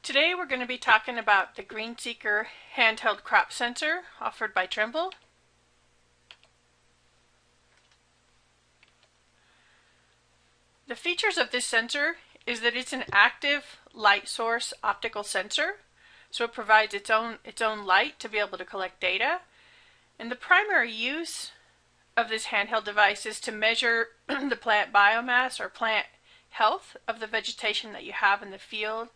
Today we're going to be talking about the GreenSeeker Handheld Crop Sensor offered by Trimble. The features of this sensor is that it's an active light source optical sensor, so it provides its own light to be able to collect data. And the primary use of this handheld device is to measure the plant biomass or plant health of the vegetation that you have in the field.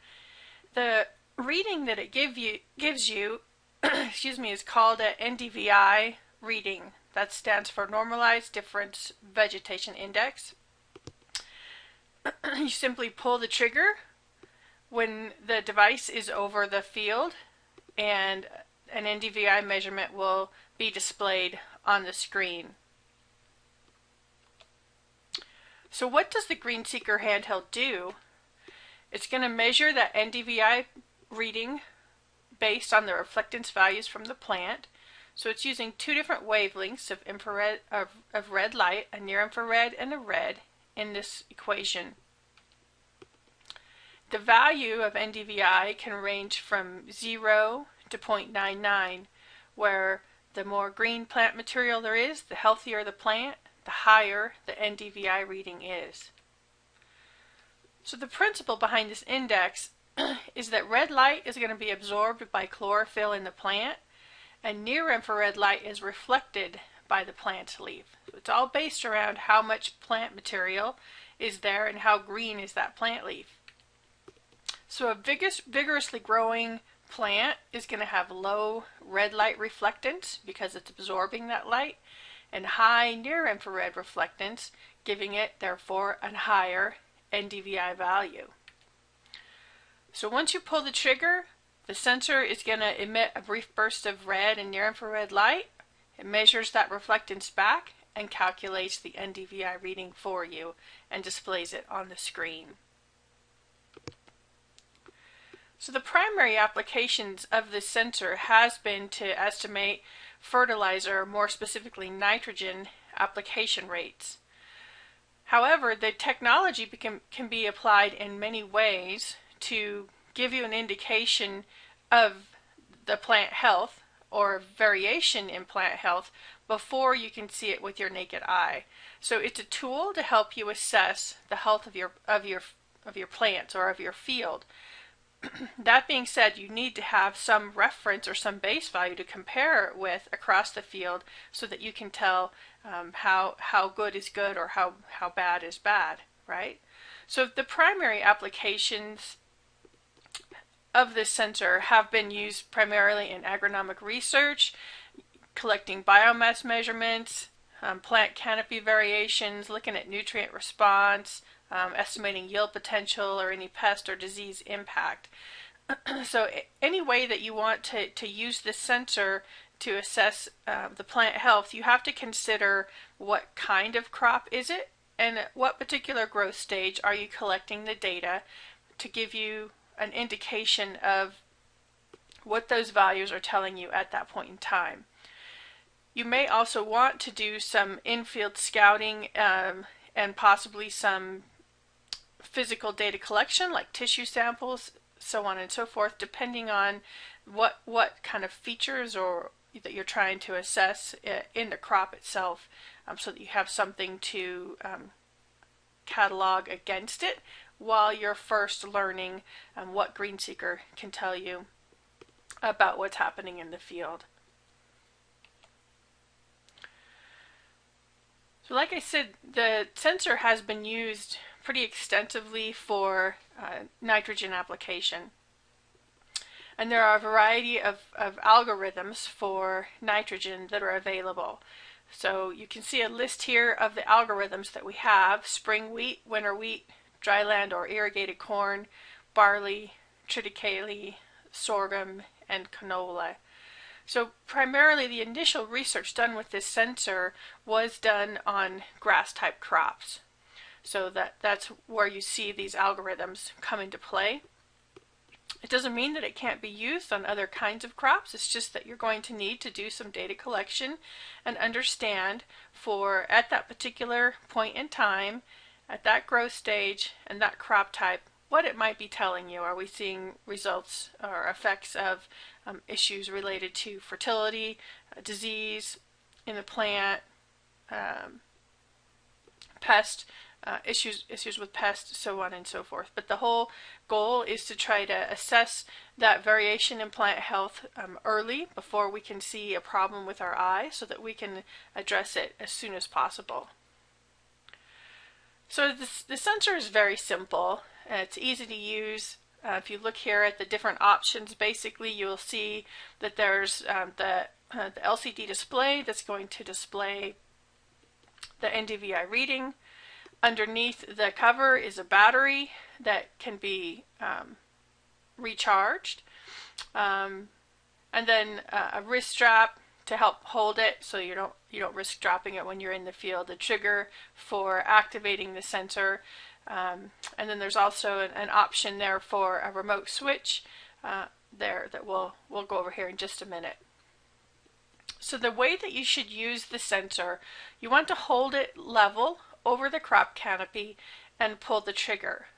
The reading that it gives you excuse me, is called an NDVI reading. That stands for Normalized Difference Vegetation Index. You simply pull the trigger when the device is over the field, and an NDVI measurement will be displayed on the screen. So what does the GreenSeeker Handheld do? It's going to measure that NDVI reading based on the reflectance values from the plant. So it's using two different wavelengths of infrared of red light, a near infrared and a red, in this equation. The value of NDVI can range from 0 to 0.99, where the more green plant material there is, the healthier the plant, the higher the NDVI reading is. So the principle behind this index is that red light is going to be absorbed by chlorophyll in the plant, and near infrared light is reflected by the plant leaf. So it's all based around how much plant material is there and how green is that plant leaf. So a vigorously growing plant is going to have low red light reflectance because it's absorbing that light, and high near infrared reflectance, giving it therefore a higher NDVI value. So once you pull the trigger, the sensor is going to emit a brief burst of red and near infrared light. It measures that reflectance back and calculates the NDVI reading for you and displays it on the screen. So the primary applications of this sensor has been to estimate fertilizer, more specifically nitrogen, application rates. However, the technology can be applied in many ways to give you an indication of the plant health or variation in plant health before you can see it with your naked eye. So it's a tool to help you assess the health of your plants or of your field. That being said, you need to have some reference or some base value to compare it with across the field so that you can tell how good is good or how bad is bad, right? So the primary applications of this sensor have been used primarily in agronomic research, collecting biomass measurements, plant canopy variations, looking at nutrient response, estimating yield potential or any pest or disease impact. So any way that you want to use this sensor to assess the plant health, you have to consider what kind of crop is it and at what particular growth stage are you collecting the data to give you an indication of what those values are telling you at that point in time. You may also want to do some in-field scouting and possibly some physical data collection like tissue samples, so on and so forth, depending on what kind of features or that you're trying to assess in the crop itself, so that you have something to catalog against it while you're first learning what GreenSeeker can tell you about what's happening in the field. So like I said, the sensor has been used pretty extensively for nitrogen application. And there are a variety of algorithms for nitrogen that are available. So you can see a list here of the algorithms that we have: spring wheat, winter wheat, dryland or irrigated corn, barley, triticale, sorghum, and canola. So primarily the initial research done with this sensor was done on grass type crops. So that's where you see these algorithms come into play. It doesn't mean that it can't be used on other kinds of crops. It's just that you're going to need to do some data collection and understand at that particular point in time, at that growth stage and that crop type, what it might be telling you. Are we seeing results or effects of issues related to fertility, disease in the plant, pest, issues with pests, so on and so forth. But the whole goal is to try to assess that variation in plant health early, before we can see a problem with our eye, so that we can address it as soon as possible. So the sensor is very simple. It's easy to use. If you look here at the different options, basically you'll see that there's the LCD display that's going to display the NDVI reading. Underneath the cover is a battery that can be recharged, and then a wrist strap to help hold it so you don't risk dropping it when you're in the field. A trigger for activating the sensor, and then there's also an option there for a remote switch there that we'll go over here in just a minute. So the way that you should use the sensor, you want to hold it level over the crop canopy and pull the trigger.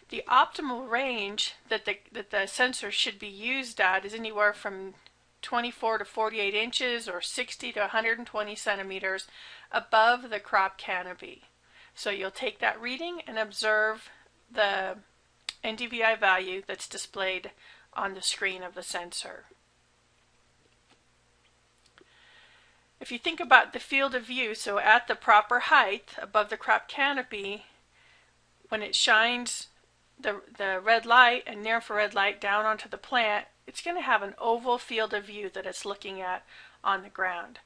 The optimal range that the sensor should be used at is anywhere from 24 to 48 inches or 60 to 120 centimeters above the crop canopy. So you'll take that reading and observe the NDVI value that's displayed on the screen of the sensor. If you think about the field of view, so at the proper height above the crop canopy, when it shines the red light and near infrared light down onto the plant, it's going to have an oval field of view that it's looking at on the ground.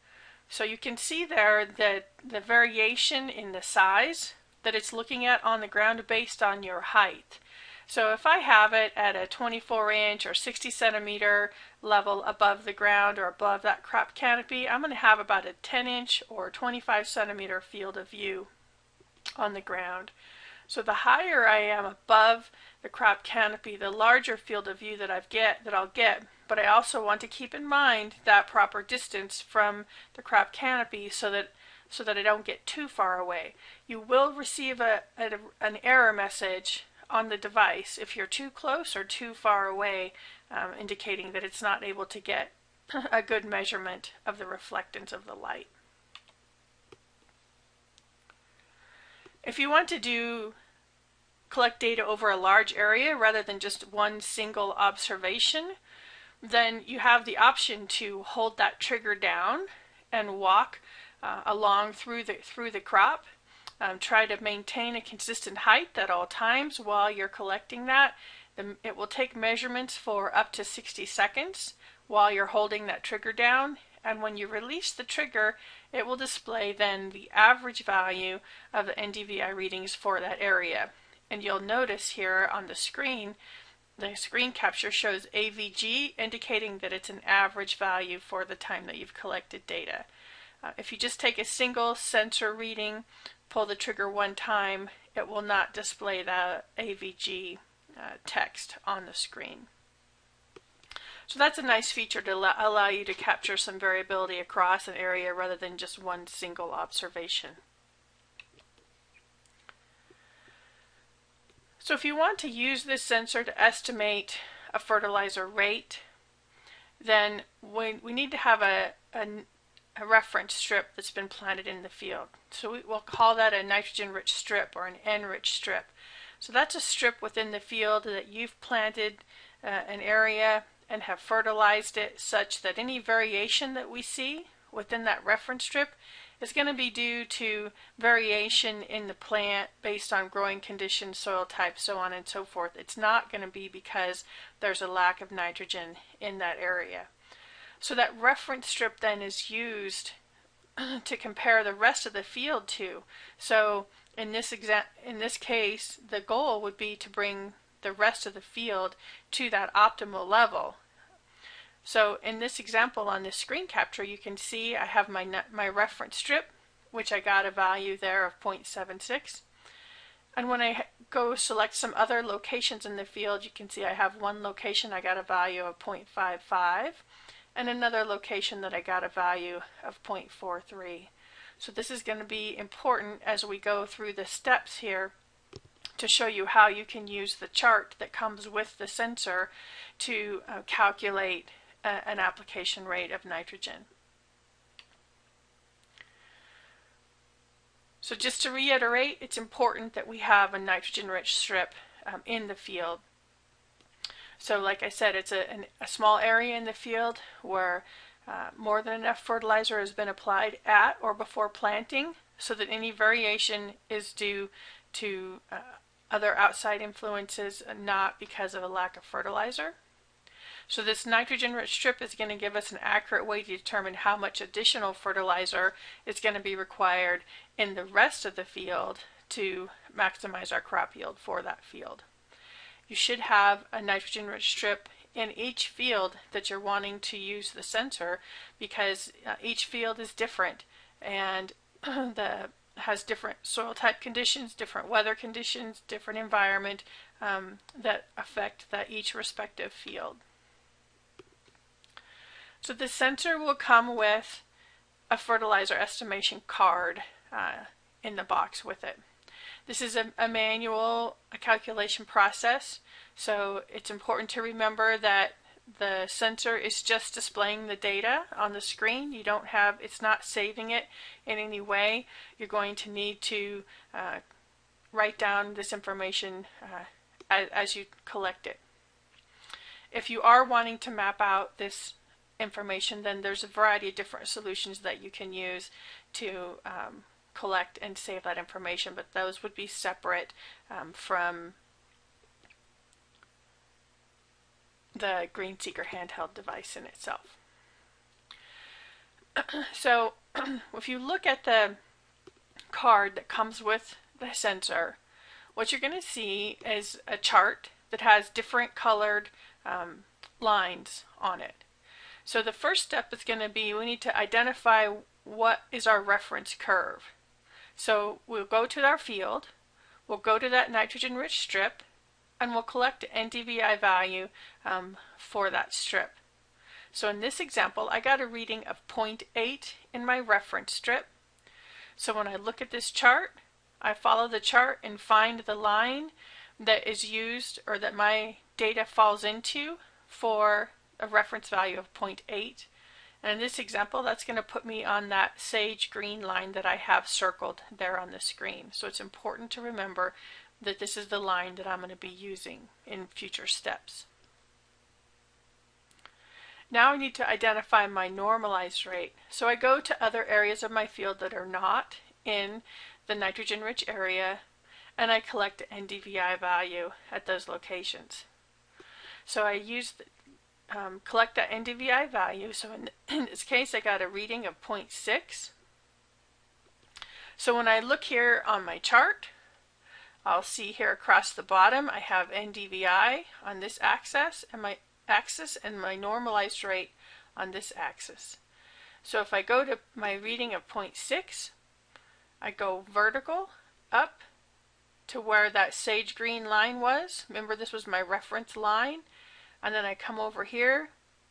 So you can see there that the variation in the size that it's looking at on the ground based on your height. So if I have it at a 24-inch or 60 centimeter level above the ground or above that crop canopy, I'm going to have about a 10-inch or 25 centimeter field of view on the ground. So the higher I am above the crop canopy, the larger field of view that I'll get. But I also want to keep in mind that proper distance from the crop canopy so that I don't get too far away. You will receive an error message on the device if you're too close or too far away, indicating that it's not able to get a good measurement of the reflectance of the light. If you want to collect data over a large area rather than just one single observation, then you have the option to hold that trigger down and walk along through the crop. Try to maintain a consistent height at all times while you're collecting that. It will take measurements for up to 60 seconds while you're holding that trigger down, and when you release the trigger, it will display then the average value of the NDVI readings for that area. And you'll notice here on the screen capture shows AVG, indicating that it's an average value for the time that you've collected data. If you just take a single sensor reading, pull the trigger one time, it will not display the AVG text on the screen. So that's a nice feature to allow you to capture some variability across an area rather than just one single observation. So if you want to use this sensor to estimate a fertilizer rate, then we need to have a reference strip that's been planted in the field. So we'll call that a nitrogen-rich strip or an N-rich strip. So that's a strip within the field that you've planted an area and have fertilized it such that any variation that we see within that reference strip is going to be due to variation in the plant based on growing conditions, soil type, so on and so forth. It's not going to be because there's a lack of nitrogen in that area. So that reference strip then is used to compare the rest of the field to. So in this case, the goal would be to bring the rest of the field to that optimal level. So in this example on this screen capture, you can see I have my reference strip, which I got a value there of 0.76. And when I go select some other locations in the field, you can see I have one location I got a value of 0.55 and another location that I got a value of 0.43. So this is going to be important as we go through the steps here to show you how you can use the chart that comes with the sensor to calculate an application rate of nitrogen. So just to reiterate, it's important that we have a nitrogen-rich strip in the field. So like I said, it's a small area in the field where more than enough fertilizer has been applied at or before planting, so that any variation is due to other outside influences, not because of a lack of fertilizer. So this nitrogen-rich strip is going to give us an accurate way to determine how much additional fertilizer is going to be required in the rest of the field to maximize our crop yield for that field. You should have a nitrogen-rich strip in each field that you're wanting to use the sensor, because each field is different and has different soil type conditions, different weather conditions, different environment that affect each respective field. So the sensor will come with a fertilizer estimation card in the box with it. This is a manual calculation process, so it's important to remember that the sensor is just displaying the data on the screen. It's not saving it in any way. You're going to need to write down this information as you collect it. If you are wanting to map out this information, then there's a variety of different solutions that you can use to collect and save that information, but those would be separate from the GreenSeeker handheld device in itself. So if you look at the card that comes with the sensor, what you're going to see is a chart that has different colored lines on it. So the first step is going to be, we need to identify what is our reference curve. So we'll go to our field, we'll go to that nitrogen-rich strip, and we'll collect an NDVI value for that strip. So in this example, I got a reading of 0.8 in my reference strip. So when I look at this chart, I follow the chart and find the line that is used, or that my data falls into, for a reference value of 0.8. And in this example, that's going to put me on that sage green line that I have circled there on the screen. So it's important to remember that this is the line that I'm going to be using in future steps. Now I need to identify my normalized rate. So I go to other areas of my field that are not in the nitrogen-rich area, and I collect the NDVI value at those locations. So I collect that NDVI value. So in this case, I got a reading of 0.6. So when I look here on my chart, I'll see here across the bottom I have NDVI on this axis and my normalized rate on this axis. So if I go to my reading of 0.6, I go vertical up to where that sage green line was. Remember, this was my reference line. And then I come over here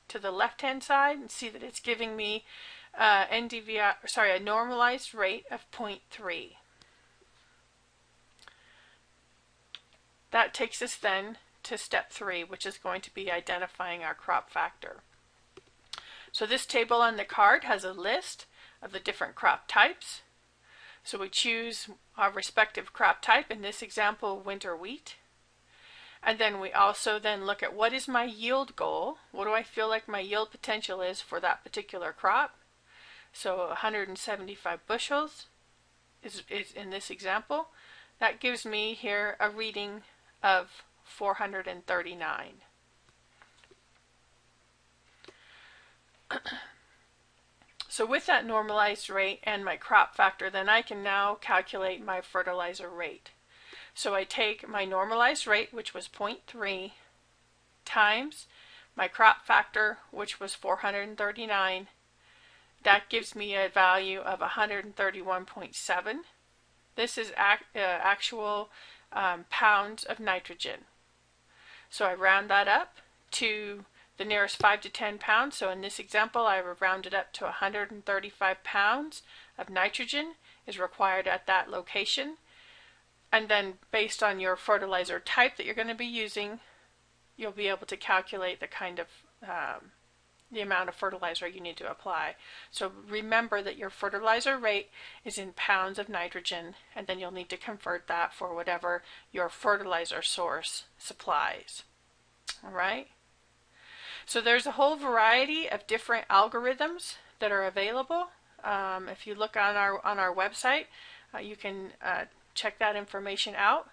to the left-hand side and see that it's giving me a normalized rate of 0.3. That takes us then to step 3, which is going to be identifying our crop factor. So this table on the card has a list of the different crop types. So we choose our respective crop type, in this example, winter wheat. And then we also then look at, what is my yield goal? What do I feel like my yield potential is for that particular crop? So 175 bushels is in this example. That gives me here a reading of 439. So with that normalized rate and my crop factor, then I can now calculate my fertilizer rate. So I take my normalized rate, which was 0.3, times my crop factor, which was 439. That gives me a value of 131.7. This is actual pounds of nitrogen. So I round that up to the nearest 5 to 10 pounds. So in this example, I rounded up to 135 pounds of nitrogen is required at that location. And then based on your fertilizer type that you're going to be using, you'll be able to calculate the kind of the amount of fertilizer you need to apply. So remember that your fertilizer rate is in pounds of nitrogen, and then you'll need to convert that for whatever your fertilizer source supplies. All right? So there's a whole variety of different algorithms that are available. If you look on our website, you can check that information out.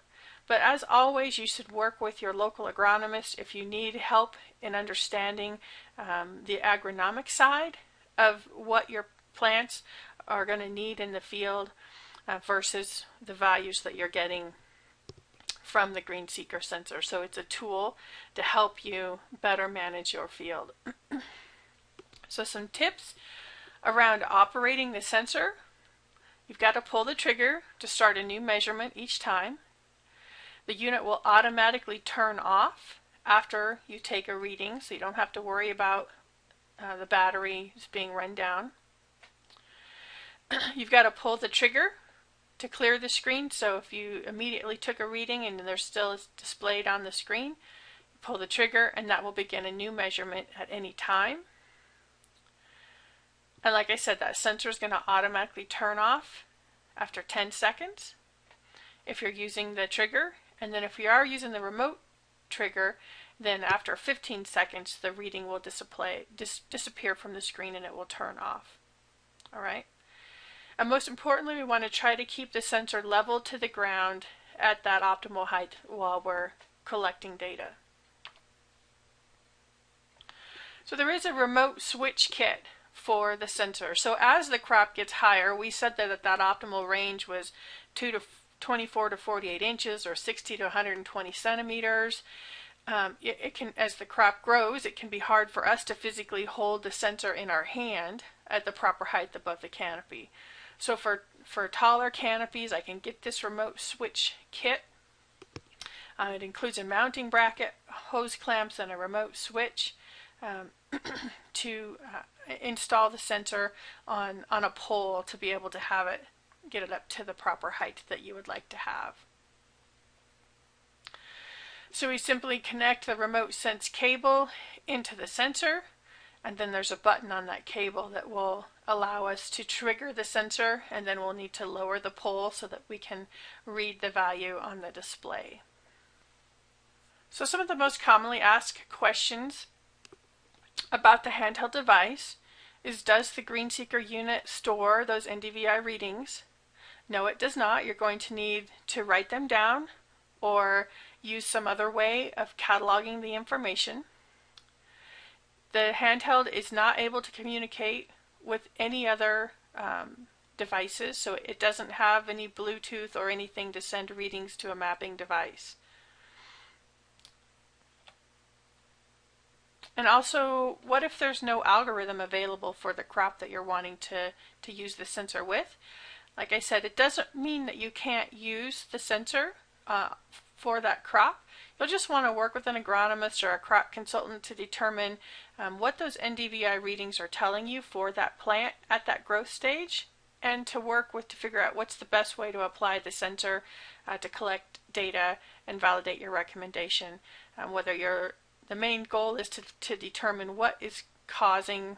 But as always, you should work with your local agronomist if you need help in understanding the agronomic side of what your plants are going to need in the field versus the values that you're getting from the GreenSeeker sensor. So it's a tool to help you better manage your field. So some tips around operating the sensor. You've got to pull the trigger to start a new measurement each time. The unit will automatically turn off after you take a reading, so you don't have to worry about the battery being run down. You've got to pull the trigger to clear the screen, so if you immediately took a reading and there's still displayed on the screen, you pull the trigger and that will begin a new measurement at any time. And like I said, that sensor is going to automatically turn off after 10 seconds if you're using the trigger. And then if you are using the remote trigger, then after 15 seconds the reading will disappear from the screen and it will turn off. All right. And most importantly, we want to try to keep the sensor level to the ground at that optimal height while we're collecting data. So there is a remote switch kit for the sensor. So as the crop gets higher, we said that optimal range was 24 to 48 inches or 60 to 120 centimeters. It can, as the crop grows, it can be hard for us to physically hold the sensor in our hand at the proper height above the canopy. So for taller canopies, I can get this remote switch kit. It includes a mounting bracket, hose clamps, and a remote switch to install the sensor on a pole to be able to have it, get it up to the proper height that you would like to have. So we simply connect the remote sense cable into the sensor, and then there's a button on that cable that will allow us to trigger the sensor, and then we'll need to lower the pole so that we can read the value on the display. So some of the most commonly asked questions about the handheld device is, does the GreenSeeker unit store those NDVI readings? No, it does not. You're going to need to write them down or use some other way of cataloging the information. The handheld is not able to communicate with any other devices, so it doesn't have any Bluetooth or anything to send readings to a mapping device. And also, what if there's no algorithm available for the crop that you're wanting to use the sensor with? Like I said, it doesn't mean that you can't use the sensor for that crop. You'll just want to work with an agronomist or a crop consultant to determine what those NDVI readings are telling you for that plant at that growth stage, and to work with to figure out what's the best way to apply the sensor to collect data and validate your recommendation. The main goal is to determine what is causing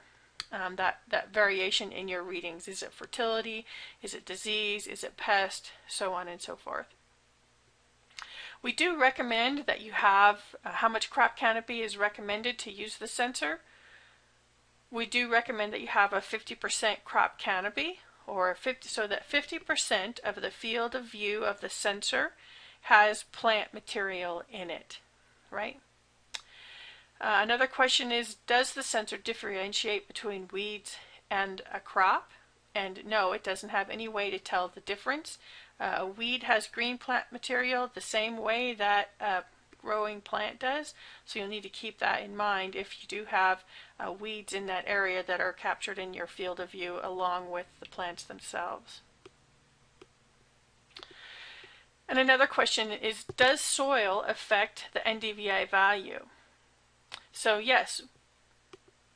that variation in your readings. Is it fertility? Is it disease? Is it pest? So on and so forth. We do recommend that you have how much crop canopy is recommended to use the sensor. We do recommend that you have a 50% crop canopy, or so that 50% of the field of view of the sensor has plant material in it, right? Another question is, does the sensor differentiate between weeds and a crop? And no, it doesn't have any way to tell the difference. A weed has green plant material the same way that a growing plant does, so you'll need to keep that in mind if you do have weeds in that area that are captured in your field of view along with the plants themselves. And another question is, does soil affect the NDVI value? So yes,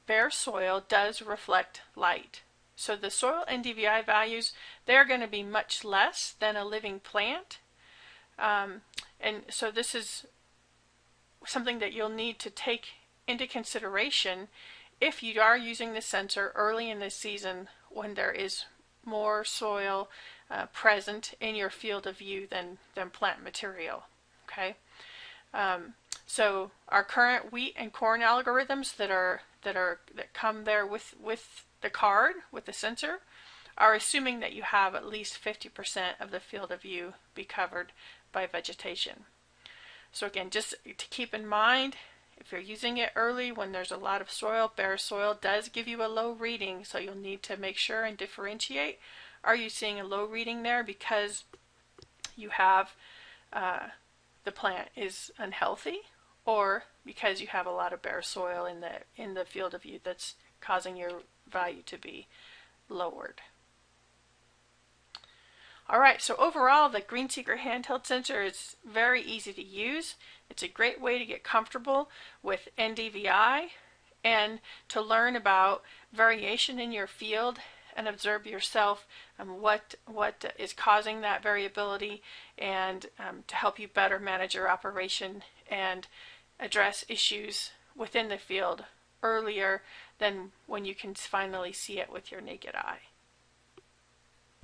bare soil does reflect light. So the soil NDVI values, they're going to be much less than a living plant. And so this is something that you'll need to take into consideration if you are using the sensor early in the season when there is more soil present in your field of view than plant material. Okay, so our current wheat and corn algorithms that come there with the card, with the sensor, are assuming that you have at least 50% of the field of view be covered by vegetation. So again, just to keep in mind, if you're using it early when there's a lot of soil, bare soil does give you a low reading, so you'll need to make sure and differentiate. Are you seeing a low reading there because you have the plant is unhealthy, or because you have a lot of bare soil in the field of view that's causing your value to be lowered? Alright, so overall the GreenSeeker handheld sensor is very easy to use. It's a great way to get comfortable with NDVI and to learn about variation in your field and observe yourself what is causing that variability, and to help you better manage your operation and address issues within the field earlier than when you can finally see it with your naked eye.